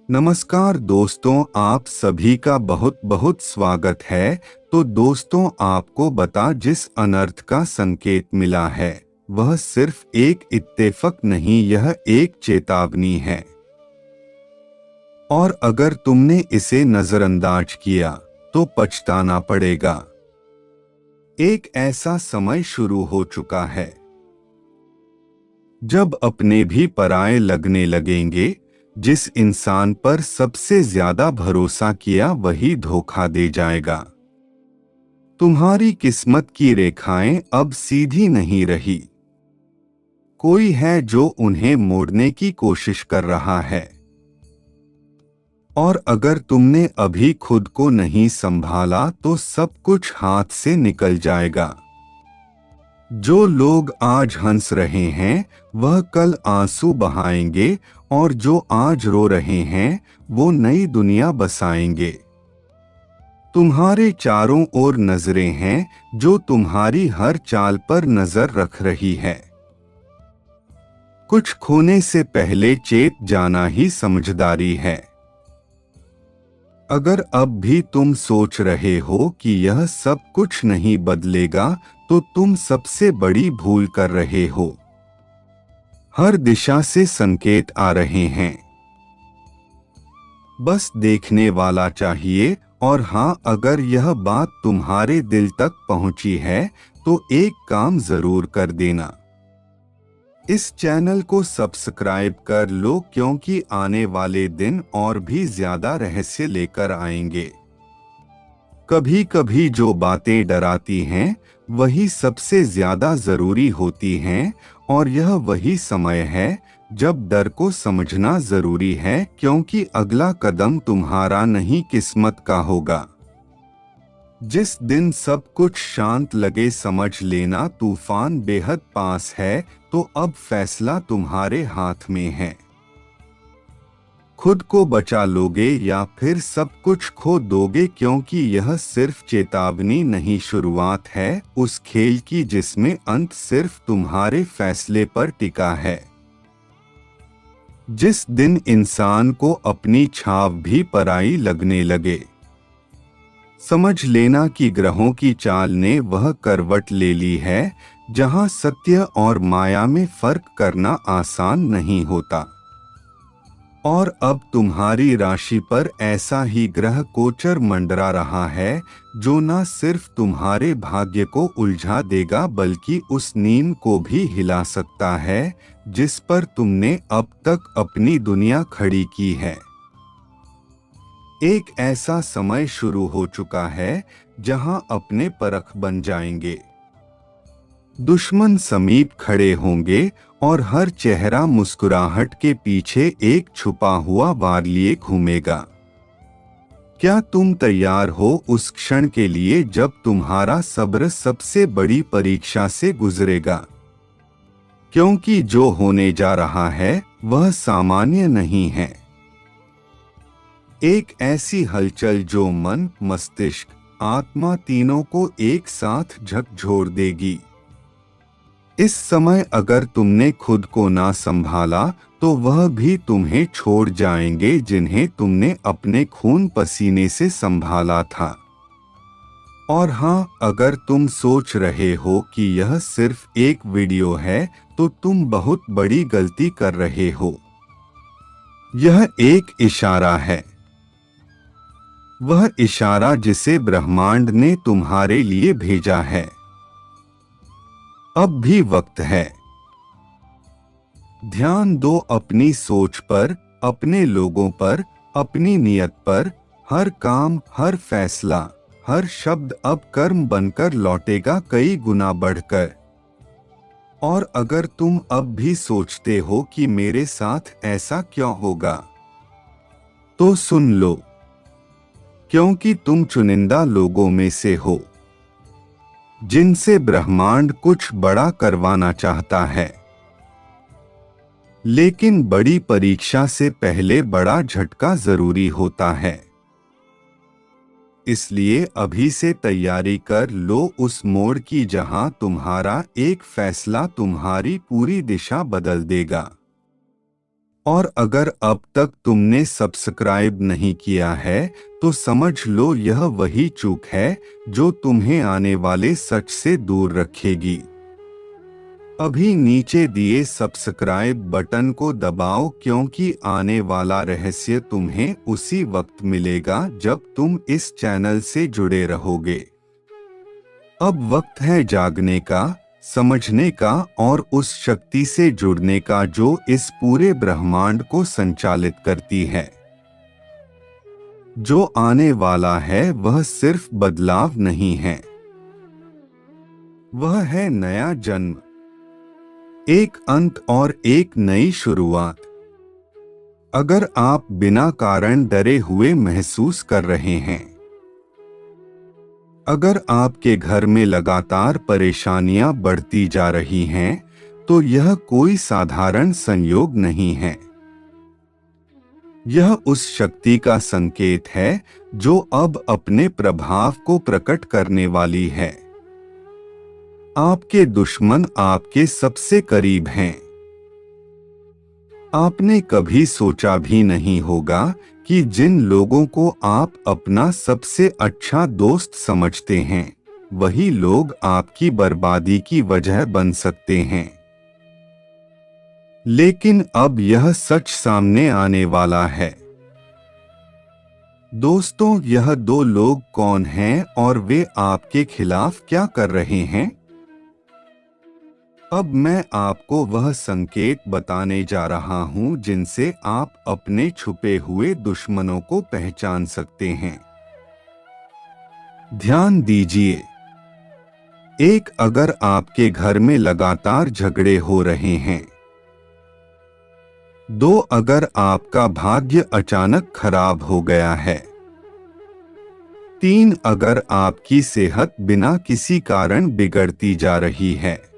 नमस्कार दोस्तों, आप सभी का बहुत बहुत स्वागत है। तो दोस्तों, आपको बता जिस अनर्थ का संकेत मिला है वह सिर्फ एक इत्तेफाक नहीं, यह एक चेतावनी है। और अगर तुमने इसे नजरअंदाज किया तो पछताना पड़ेगा। एक ऐसा समय शुरू हो चुका है जब अपने भी पराये लगने लगेंगे। जिस इंसान पर सबसे ज्यादा भरोसा किया वही धोखा दे जाएगा। तुम्हारी किस्मत की रेखाएं अब सीधी नहीं रही। कोई है जो उन्हें मोड़ने की कोशिश कर रहा है। और अगर तुमने अभी खुद को नहीं संभाला तो सब कुछ हाथ से निकल जाएगा। जो लोग आज हंस रहे हैं वह कल आंसू बहाएंगे, और जो आज रो रहे हैं वो नई दुनिया बसाएंगे। तुम्हारे चारों ओर नजरें हैं जो तुम्हारी हर चाल पर नजर रख रही है। कुछ खोने से पहले चेत जाना ही समझदारी है। अगर अब भी तुम सोच रहे हो कि यह सब कुछ नहीं बदलेगा तो तुम सबसे बड़ी भूल कर रहे हो। हर दिशा से संकेत आ रहे हैं, बस देखने वाला चाहिए। और हाँ, अगर यह बात तुम्हारे दिल तक पहुंची है तो एक काम जरूर कर देना। इस चैनल को सब्सक्राइब कर लो, क्योंकि आने वाले दिन और भी ज्यादा रहस्य लेकर आएंगे। कभी कभी जो बातें डराती हैं वही सबसे ज्यादा जरूरी होती हैं, और यह वही समय है जब डर को समझना जरूरी है, क्योंकि अगला कदम तुम्हारा नहीं किस्मत का होगा। जिस दिन सब कुछ शांत लगे समझ लेना तूफान बेहद पास है। तो अब फैसला तुम्हारे हाथ में है। खुद को बचा लोगे या फिर सब कुछ खो दोगे, क्योंकि यह सिर्फ चेतावनी नहीं, शुरुआत है उस खेल की जिसमें अंत सिर्फ तुम्हारे फैसले पर टिका है। जिस दिन इंसान को अपनी छाव भी पराई लगने लगे, समझ लेना कि ग्रहों की चाल ने वह करवट ले ली है जहां सत्य और माया में फर्क करना आसान नहीं होता। और अब तुम्हारी राशि पर ऐसा ही ग्रह गोचर मंडरा रहा है जो न सिर्फ तुम्हारे भाग्य को उलझा देगा बल्कि उस नींव को भी हिला सकता है जिस पर तुमने अब तक अपनी दुनिया खड़ी की है। एक ऐसा समय शुरू हो चुका है जहां अपने परख बन जाएंगे। दुश्मन समीप खड़े होंगे और हर चेहरा मुस्कुराहट के पीछे एक छुपा हुआ वार लिए घूमेगा। क्या तुम तैयार हो उस क्षण के लिए जब तुम्हारा सब्र सबसे बड़ी परीक्षा से गुजरेगा? क्योंकि जो होने जा रहा है वह सामान्य नहीं है। एक ऐसी हलचल जो मन, मस्तिष्क, आत्मा तीनों को एक साथ झकझोर देगी। इस समय अगर तुमने खुद को ना संभाला तो वह भी तुम्हें छोड़ जाएंगे जिन्हें तुमने अपने खून पसीने से संभाला था। और हाँ, अगर तुम सोच रहे हो कि यह सिर्फ एक वीडियो है तो तुम बहुत बड़ी गलती कर रहे हो। यह एक इशारा है, वह इशारा जिसे ब्रह्मांड ने तुम्हारे लिए भेजा है। अब भी वक्त है। ध्यान दो अपनी सोच पर, अपने लोगों पर, अपनी नियत पर। हर काम, हर फैसला, हर शब्द अब कर्म बनकर लौटेगा कई गुना बढ़कर। और अगर तुम अब भी सोचते हो कि मेरे साथ ऐसा क्यों होगा, तो सुन लो, क्योंकि तुम चुनिंदा लोगों में से हो जिनसे ब्रह्मांड कुछ बड़ा करवाना चाहता है। लेकिन बड़ी परीक्षा से पहले बड़ा झटका जरूरी होता है। इसलिए अभी से तैयारी कर लो उस मोड़ की जहां तुम्हारा एक फैसला तुम्हारी पूरी दिशा बदल देगा। और अगर अब तक तुमने सब्सक्राइब नहीं किया है तो समझ लो यह वही चूक है जो तुम्हें आने वाले सच से दूर रखेगी। अभी नीचे दिए सब्सक्राइब बटन को दबाओ, क्योंकि आने वाला रहस्य तुम्हें उसी वक्त मिलेगा जब तुम इस चैनल से जुड़े रहोगे। अब वक्त है जागने का, समझने का और उस शक्ति से जुड़ने का जो इस पूरे ब्रह्मांड को संचालित करती है। जो आने वाला है वह सिर्फ बदलाव नहीं है, वह है नया जन्म, एक अंत और एक नई शुरुआत। अगर आप बिना कारण डरे हुए महसूस कर रहे हैं, अगर आपके घर में लगातार परेशानियां बढ़ती जा रही हैं, तो यह कोई साधारण संयोग नहीं है। यह उस शक्ति का संकेत है जो अब अपने प्रभाव को प्रकट करने वाली है। आपके दुश्मन आपके सबसे करीब हैं। आपने कभी सोचा भी नहीं होगा कि जिन लोगों को आप अपना सबसे अच्छा दोस्त समझते हैं, वही लोग आपकी बर्बादी की वजह बन सकते हैं। लेकिन अब यह सच सामने आने वाला है। दोस्तों, यह दो लोग कौन हैं और वे आपके खिलाफ क्या कर रहे हैं? अब मैं आपको वह संकेत बताने जा रहा हूं जिनसे आप अपने छुपे हुए दुश्मनों को पहचान सकते हैं। ध्यान दीजिए। एक, अगर आपके घर में लगातार झगड़े हो रहे हैं। 2, अगर आपका भाग्य अचानक खराब हो गया है। 3, अगर आपकी सेहत बिना किसी कारण बिगड़ती जा रही है।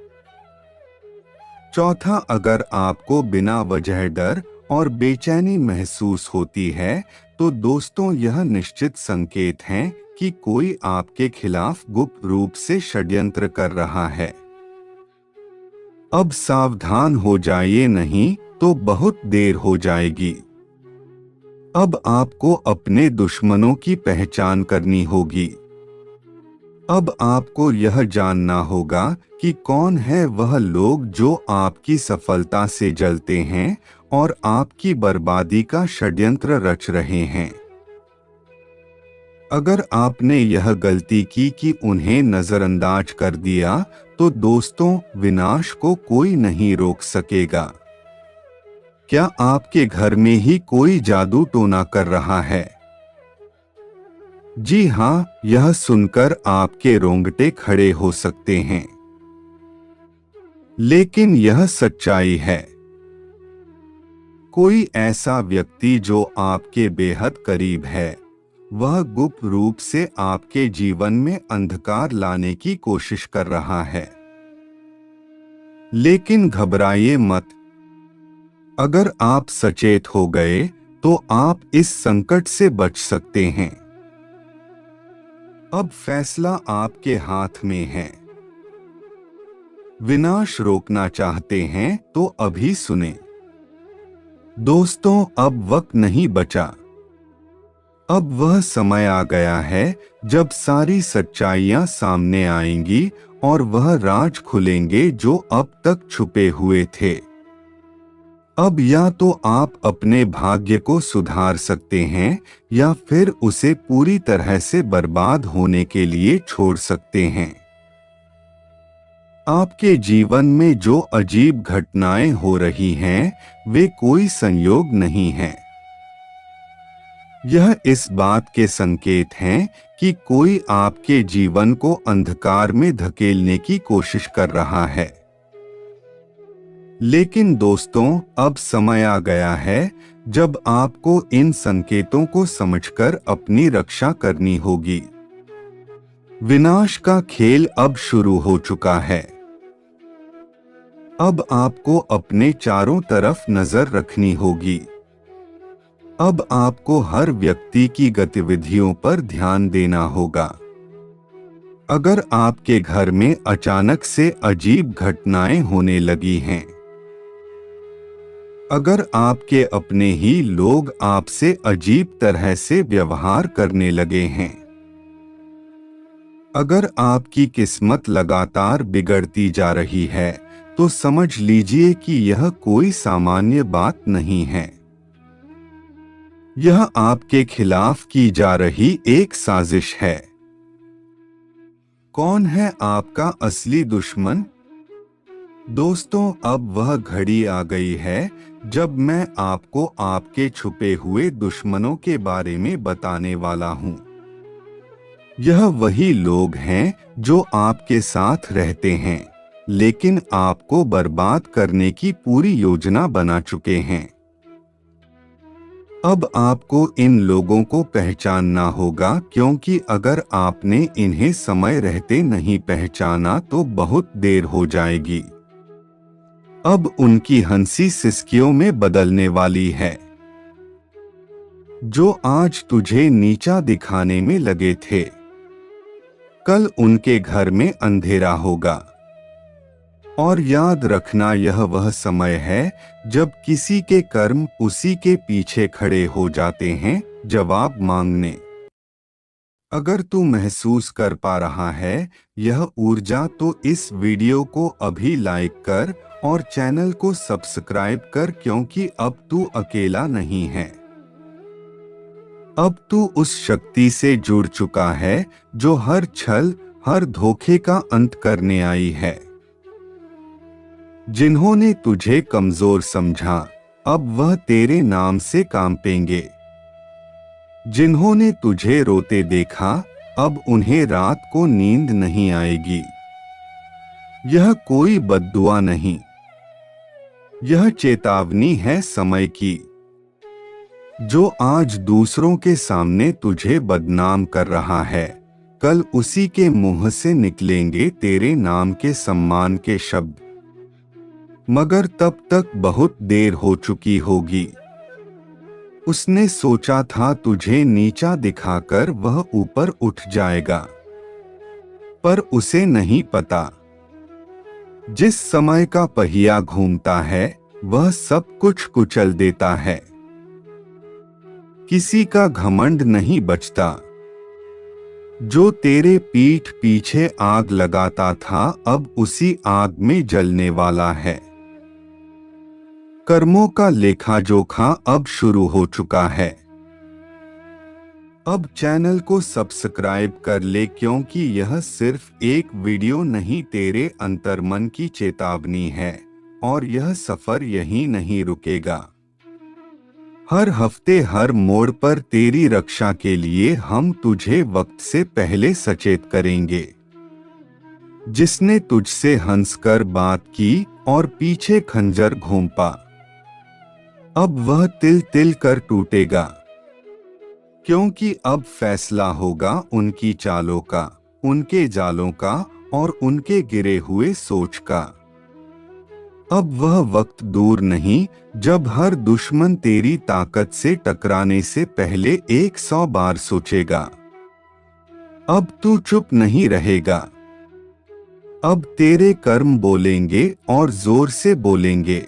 4, अगर आपको बिना वजह डर और बेचैनी महसूस होती है, तो दोस्तों यह निश्चित संकेत हैं कि कोई आपके खिलाफ गुप्त रूप से षड्यंत्र कर रहा है। अब सावधान हो जाइए, नहीं तो बहुत देर हो जाएगी। अब आपको अपने दुश्मनों की पहचान करनी होगी। अब आपको यह जानना होगा कि कौन है वह लोग जो आपकी सफलता से जलते हैं और आपकी बर्बादी का षड्यंत्र रच रहे हैं। अगर आपने यह गलती की कि उन्हें नजरअंदाज कर दिया, तो दोस्तों विनाश को कोई नहीं रोक सकेगा। क्या आपके घर में ही कोई जादू टोना कर रहा है? जी हां, यह सुनकर आपके रोंगटे खड़े हो सकते हैं, लेकिन यह सच्चाई है। कोई ऐसा व्यक्ति जो आपके बेहद करीब है, वह गुप्त रूप से आपके जीवन में अंधकार लाने की कोशिश कर रहा है। लेकिन घबराइए मत। अगर आप सचेत हो गए तो आप इस संकट से बच सकते हैं। अब फैसला आपके हाथ में है। विनाश रोकना चाहते हैं तो अभी सुने। दोस्तों, अब वक्त नहीं बचा। अब वह समय आ गया है जब सारी सच्चाइयां सामने आएंगी और वह राज खुलेंगे जो अब तक छुपे हुए थे। अब या तो आप अपने भाग्य को सुधार सकते हैं या फिर उसे पूरी तरह से बर्बाद होने के लिए छोड़ सकते हैं। आपके जीवन में जो अजीब घटनाएं हो रही हैं, वे कोई संयोग नहीं हैं। यह इस बात के संकेत हैं कि कोई आपके जीवन को अंधकार में धकेलने की कोशिश कर रहा है। लेकिन दोस्तों, अब समय आ गया है जब आपको इन संकेतों को समझकर अपनी रक्षा करनी होगी। विनाश का खेल अब शुरू हो चुका है। अब आपको अपने चारों तरफ नजर रखनी होगी। अब आपको हर व्यक्ति की गतिविधियों पर ध्यान देना होगा। अगर आपके घर में अचानक से अजीब घटनाएं होने लगी हैं, अगर आपके अपने ही लोग आपसे अजीब तरह से व्यवहार करने लगे हैं, अगर आपकी किस्मत लगातार बिगड़ती जा रही है, तो समझ लीजिए कि यह कोई सामान्य बात नहीं है। यह आपके खिलाफ की जा रही एक साजिश है। कौन है आपका असली दुश्मन? दोस्तों, अब वह घड़ी आ गई है जब मैं आपको आपके छुपे हुए दुश्मनों के बारे में बताने वाला हूं। यह वही लोग हैं जो आपके साथ रहते हैं, लेकिन आपको बर्बाद करने की पूरी योजना बना चुके हैं। अब आपको इन लोगों को पहचानना होगा, क्योंकि अगर आपने इन्हें समय रहते नहीं पहचाना तो बहुत देर हो जाएगी। अब उनकी हंसी सिसकियों में बदलने वाली है। जो आज तुझे नीचा दिखाने में लगे थे, कल उनके घर में अंधेरा होगा। और याद रखना, यह वह समय है जब किसी के कर्म उसी के पीछे खड़े हो जाते हैं जवाब मांगने। अगर तू महसूस कर पा रहा है यह ऊर्जा, तो इस वीडियो को अभी लाइक कर और चैनल को सब्सक्राइब कर, क्योंकि अब तू अकेला नहीं है। अब तू उस शक्ति से जुड़ चुका है जो हर छल, हर धोखे का अंत करने आई है। जिन्होंने तुझे कमजोर समझा, अब वह तेरे नाम से कांपेंगे। जिन्होंने तुझे रोते देखा, अब उन्हें रात को नींद नहीं आएगी। यह कोई बद्दुआ नहीं, यह चेतावनी है समय की। जो आज दूसरों के सामने तुझे बदनाम कर रहा है, कल उसी के मुंह से निकलेंगे तेरे नाम के सम्मान के शब्द। मगर तब तक बहुत देर हो चुकी होगी। उसने सोचा था तुझे नीचा दिखाकर वह ऊपर उठ जाएगा, पर उसे नहीं पता, जिस समय का पहिया घूमता है वह सब कुछ कुचल देता है। किसी का घमंड नहीं बचता। जो तेरे पीठ पीछे आग लगाता था, अब उसी आग में जलने वाला है। कर्मों का लेखा जोखा अब शुरू हो चुका है। अब चैनल को सब्सक्राइब कर ले, क्योंकि यह सिर्फ एक वीडियो नहीं, तेरे अंतर्मन की चेतावनी है। और यह सफर यहीं नहीं रुकेगा। हर हफ्ते हर मोड़ पर तेरी रक्षा के लिए हम तुझे वक्त से पहले सचेत करेंगे। जिसने तुझसे हंसकर बात की और पीछे खंजर घोंपा, अब वह तिल तिल कर टूटेगा। क्योंकि अब फैसला होगा उनकी चालों का, उनके जालों का और उनके गिरे हुए सोच का। अब वह वक्त दूर नहीं जब हर दुश्मन तेरी ताकत से टकराने से पहले 100 बार सोचेगा। अब तू चुप नहीं रहेगा। अब तेरे कर्म बोलेंगे और जोर से बोलेंगे।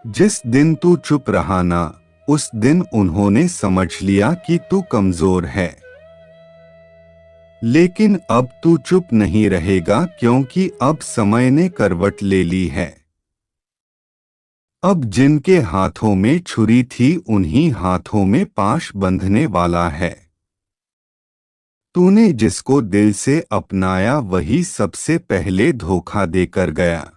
जिस दिन तू चुप रहा ना, उस दिन उन्होंने समझ लिया कि तू कमजोर है। लेकिन अब तू चुप नहीं रहेगा, क्योंकि अब समय ने करवट ले ली है। अब जिनके हाथों में छुरी थी, उन्हीं हाथों में पाश बंधने वाला है। तूने जिसको दिल से अपनाया, वही सबसे पहले धोखा देकर गया।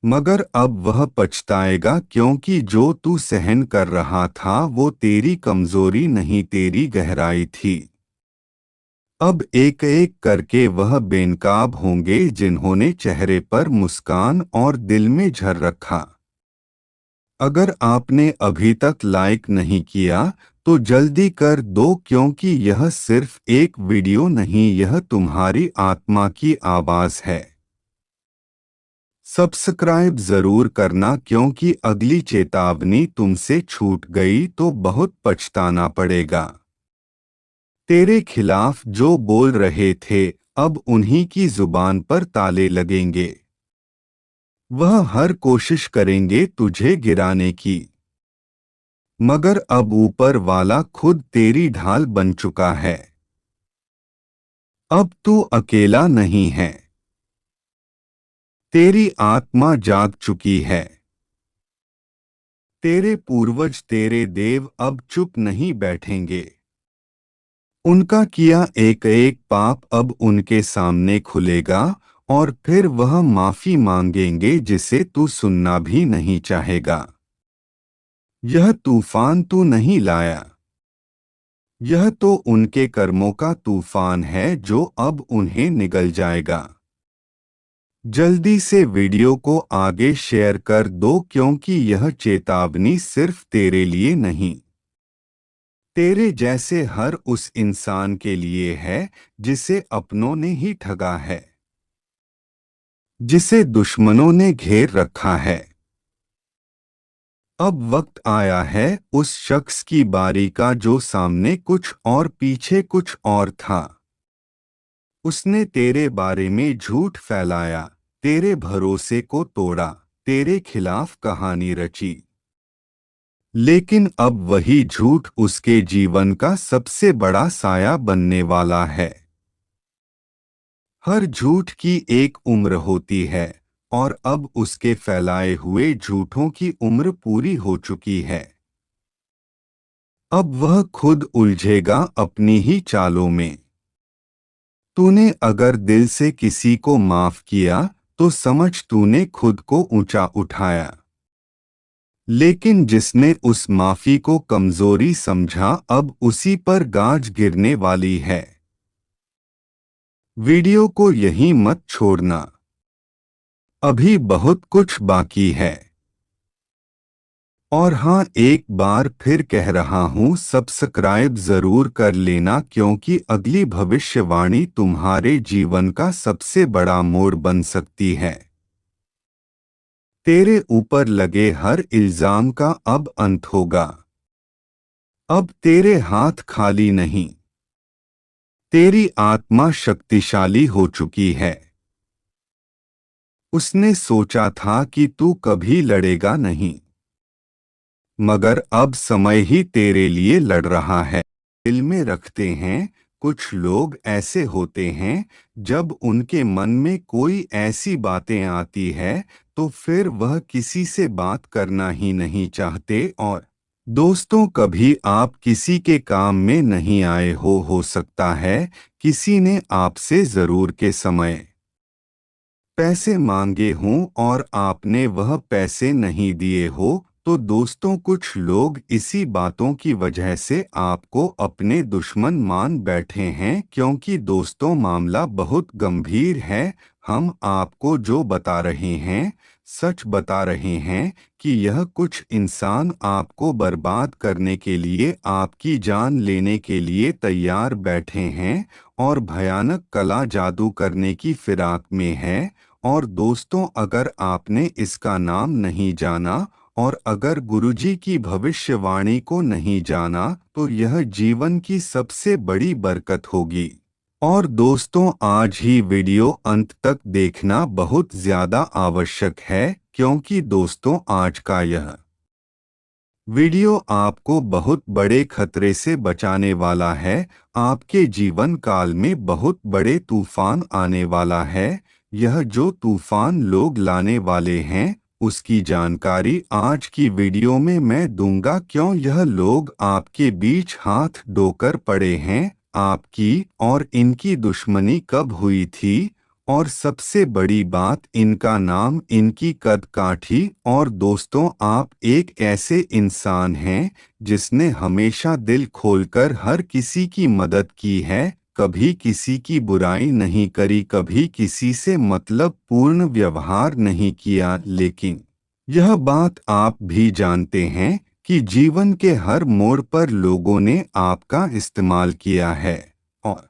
मगर अब वह पछताएगा, क्योंकि जो तू सहन कर रहा था वो तेरी कमजोरी नहीं, तेरी गहराई थी। अब एक एक करके वह बेनकाब होंगे जिन्होंने चेहरे पर मुस्कान और दिल में झर रखा। अगर आपने अभी तक लाइक नहीं किया तो जल्दी कर दो, क्योंकि यह सिर्फ एक वीडियो नहीं, यह तुम्हारी आत्मा की आवाज है। सब्सक्राइब जरूर करना, क्योंकि अगली चेतावनी तुमसे छूट गई तो बहुत पछताना पड़ेगा। तेरे खिलाफ जो बोल रहे थे, अब उन्हीं की जुबान पर ताले लगेंगे। वह हर कोशिश करेंगे तुझे गिराने की, मगर अब ऊपर वाला खुद तेरी ढाल बन चुका है। अब तू अकेला नहीं है, तेरी आत्मा जाग चुकी है। तेरे पूर्वज, तेरे देव अब चुप नहीं बैठेंगे। उनका किया एक एक पाप अब उनके सामने खुलेगा और फिर वह माफी मांगेंगे जिसे तू सुनना भी नहीं चाहेगा। यह तूफान तू नहीं लाया, यह तो उनके कर्मों का तूफान है जो अब उन्हें निगल जाएगा। जल्दी से वीडियो को आगे शेयर कर दो क्योंकि यह चेतावनी सिर्फ तेरे लिए नहीं, तेरे जैसे हर उस इंसान के लिए है जिसे अपनों ने ही ठगा है, जिसे दुश्मनों ने घेर रखा है। अब वक्त आया है उस शख्स की बारी का जो सामने कुछ और पीछे कुछ और था। उसने तेरे बारे में झूठ फैलाया, तेरे भरोसे को तोड़ा, तेरे खिलाफ कहानी रची। लेकिन अब वही झूठ उसके जीवन का सबसे बड़ा साया बनने वाला है। हर झूठ की एक उम्र होती है और अब उसके फैलाए हुए झूठों की उम्र पूरी हो चुकी है। अब वह खुद उलझेगा अपनी ही चालों में। तूने अगर दिल से किसी को माफ किया तो समझ तूने खुद को ऊंचा उठाया। लेकिन जिसने उस माफी को कमजोरी समझा अब उसी पर गाज गिरने वाली है। वीडियो को यहीं मत छोड़ना, अभी बहुत कुछ बाकी है। और हाँ, एक बार फिर कह रहा हूँ, सब्सक्राइब जरूर कर लेना क्योंकि अगली भविष्यवाणी तुम्हारे जीवन का सबसे बड़ा मोड़ बन सकती है। तेरे ऊपर लगे हर इल्जाम का अब अंत होगा। अब तेरे हाथ खाली नहीं, तेरी आत्मा शक्तिशाली हो चुकी है। उसने सोचा था कि तू कभी लड़ेगा नहीं, मगर अब समय ही तेरे लिए लड़ रहा है। दिल में रखते हैं, कुछ लोग ऐसे होते हैं जब उनके मन में कोई ऐसी बातें आती है तो फिर वह किसी से बात करना ही नहीं चाहते। और दोस्तों, कभी आप किसी के काम में नहीं आए हो सकता है किसी ने आपसे जरूर के समय पैसे मांगे हों और आपने वह पैसे नहीं दिए हो। तो दोस्तों, कुछ लोग इसी बातों की वजह से आपको अपने दुश्मन मान बैठे हैं क्योंकि दोस्तों, मामला बहुत गंभीर है। हम आपको जो बता रहे हैं, सच बता रहे हैं कि यह कुछ इंसान आपको बर्बाद करने के लिए, आपकी जान लेने के लिए तैयार बैठे हैं और भयानक कला जादू करने की फिराक में है। और दोस्तों, अगर आपने इसका नाम नहीं जाना और अगर गुरुजी की भविष्यवाणी को नहीं जाना तो यह जीवन की सबसे बड़ी बरकत होगी। और दोस्तों, आज ही वीडियो अंत तक देखना बहुत ज्यादा आवश्यक है क्योंकि दोस्तों, आज का यह वीडियो आपको बहुत बड़े खतरे से बचाने वाला है। आपके जीवन काल में बहुत बड़े तूफान आने वाला है। यह जो तूफान लोग लाने वाले हैं उसकी जानकारी आज की वीडियो में मैं दूंगा। क्यों यह लोग आपके बीच हाथ धोकर पड़े हैं, आपकी और इनकी दुश्मनी कब हुई थी, और सबसे बड़ी बात, इनका नाम, इनकी कद काठी। और दोस्तों, आप एक ऐसे इंसान हैं जिसने हमेशा दिल खोलकर हर किसी की मदद की है, कभी किसी की बुराई नहीं करी, कभी किसी से मतलब पूर्ण व्यवहार नहीं किया। लेकिन यह बात आप भी जानते हैं कि जीवन के हर मोड़ पर लोगों ने आपका इस्तेमाल किया है और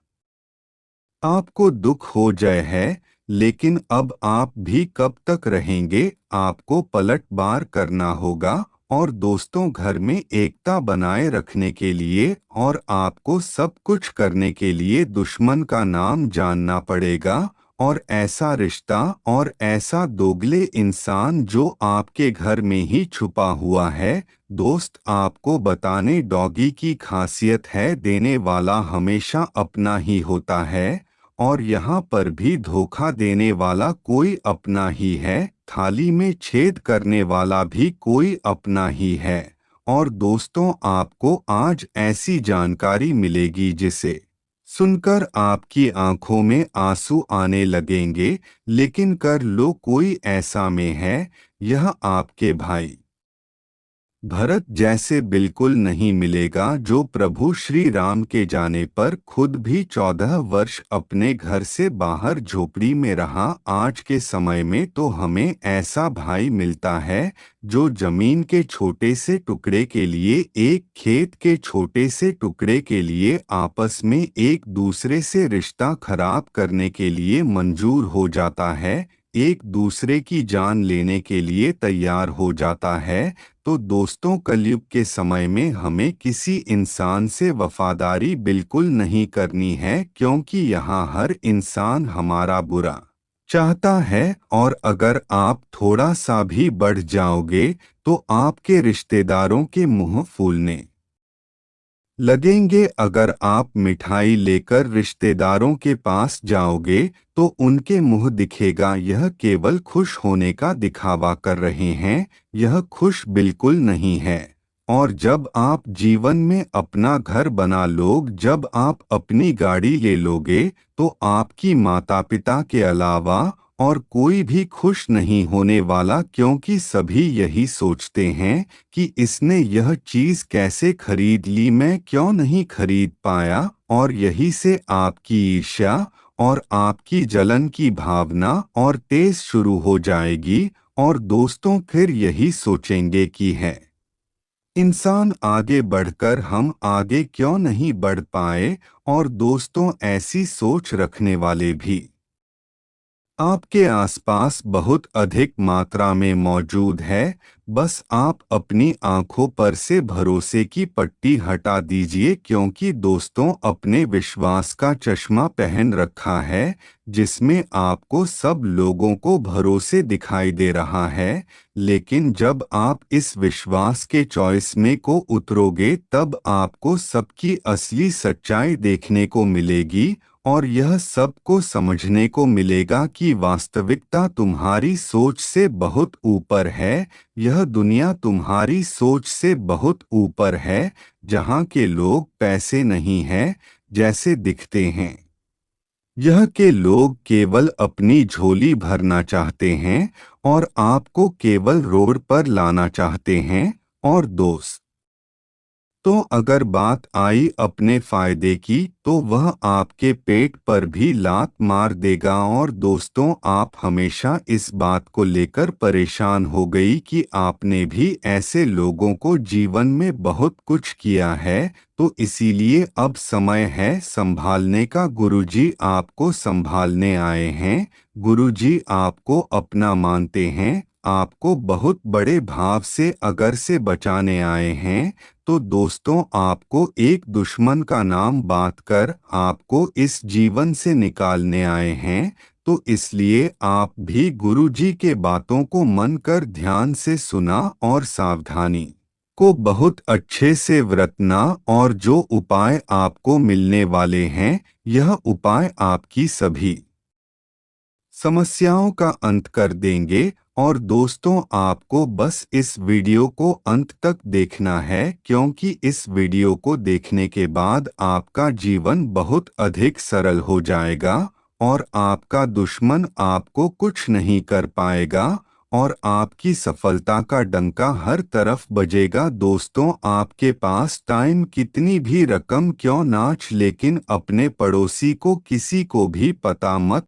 आपको दुख हो जाए है। लेकिन अब आप भी कब तक रहेंगे, आपको पलटवार करना होगा। और दोस्तों, घर में एकता बनाए रखने के लिए और आपको सब कुछ करने के लिए दुश्मन का नाम जानना पड़ेगा और ऐसा रिश्ता और ऐसा दोगले इंसान जो आपके घर में ही छुपा हुआ है। दोस्त आपको बताने डॉगी की खासियत है, देने वाला हमेशा अपना ही होता है और यहाँ पर भी धोखा देने वाला कोई अपना ही है, थाली में छेद करने वाला भी कोई अपना ही है। और दोस्तों, आपको आज ऐसी जानकारी मिलेगी जिसे सुनकर आपकी आंखों में आंसू आने लगेंगे, लेकिन कर लो कोई ऐसा में है, यह आपके भाई भरत जैसे बिल्कुल नहीं मिलेगा, जो प्रभु श्री राम के जाने पर खुद भी 14 वर्ष अपने घर से बाहर झोपड़ी में रहा। आज के समय में तो हमें ऐसा भाई मिलता है जो जमीन के छोटे से टुकड़े के लिए, एक खेत के छोटे से टुकड़े के लिए आपस में एक दूसरे से रिश्ता खराब करने के लिए मंजूर हो जाता है, एक दूसरे की जान लेने के लिए तैयार हो जाता है। तो दोस्तों, कलयुग के समय में हमें किसी इंसान से वफादारी बिल्कुल नहीं करनी है, क्योंकि यहाँ हर इंसान हमारा बुरा चाहता है। और अगर आप थोड़ा सा भी बढ़ जाओगे तो आपके रिश्तेदारों के मुंह फूलने लगेंगे। अगर आप मिठाई लेकर रिश्तेदारों के पास जाओगे तो उनके मुंह दिखेगा यह केवल खुश होने का दिखावा कर रहे हैं, यह खुश बिल्कुल नहीं है। और जब आप जीवन में अपना घर बना लोग, जब आप अपनी गाड़ी ले लोगे, तो आपकी माता पिता के अलावा और कोई भी खुश नहीं होने वाला, क्योंकि सभी यही सोचते हैं कि इसने यह चीज कैसे खरीद ली, मैं क्यों नहीं खरीद पाया। और यही से आपकी ईर्ष्या और आपकी जलन की भावना और तेज शुरू हो जाएगी। और दोस्तों, फिर यही सोचेंगे कि है इंसान आगे बढ़कर हम आगे क्यों नहीं बढ़ पाए। और दोस्तों, ऐसी सोच रखने वाले भी आपके आसपास बहुत अधिक मात्रा में मौजूद है। बस आप अपनी आंखों पर से भरोसे की पट्टी हटा दीजिए, क्योंकि दोस्तों, अपने विश्वास का चश्मा पहन रखा है जिसमें आपको सब लोगों को भरोसे दिखाई दे रहा है। लेकिन जब आप इस विश्वास के चॉइस में को उतरोगे, तब आपको सबकी असली सच्चाई देखने को मिलेगी और यह सबको समझने को मिलेगा कि वास्तविकता तुम्हारी सोच से बहुत ऊपर है। यह दुनिया तुम्हारी सोच से बहुत ऊपर है, जहाँ के लोग पैसे नहीं हैं जैसे दिखते हैं। यह के लोग केवल अपनी झोली भरना चाहते हैं और आपको केवल रोड पर लाना चाहते हैं। और दोस्त, तो अगर बात आई अपने फायदे की, तो वह आपके पेट पर भी लात मार देगा। और दोस्तों, आप हमेशा इस बात को लेकर परेशान हो गई कि आपने भी ऐसे लोगों को जीवन में बहुत कुछ किया है, तो इसीलिए अब समय है संभालने का। गुरुजी आपको संभालने आए हैं। गुरुजी आपको अपना मानते हैं, आपको बहुत बड़े भाव से अगर से बचाने आए हैं। तो दोस्तों, आपको एक दुश्मन का नाम बात कर आपको इस जीवन से निकालने आए हैं। तो इसलिए आप भी गुरुजी के बातों को मन कर ध्यान से सुना और सावधानी को बहुत अच्छे से वरतना। और जो उपाय आपको मिलने वाले हैं, यह उपाय आपकी सभी समस्याओं का अंत कर देंगे। और दोस्तों, आपको बस इस वीडियो को अंत तक देखना है, क्योंकि इस वीडियो को देखने के बाद आपका जीवन बहुत अधिक सरल हो जाएगा और आपका दुश्मन आपको कुछ नहीं कर पाएगा और आपकी सफलता का डंका हर तरफ बजेगा। दोस्तों, आपके पास टाइम कितनी भी रकम क्यों नाच, लेकिन अपने पड़ोसी को किसी को भी पता मत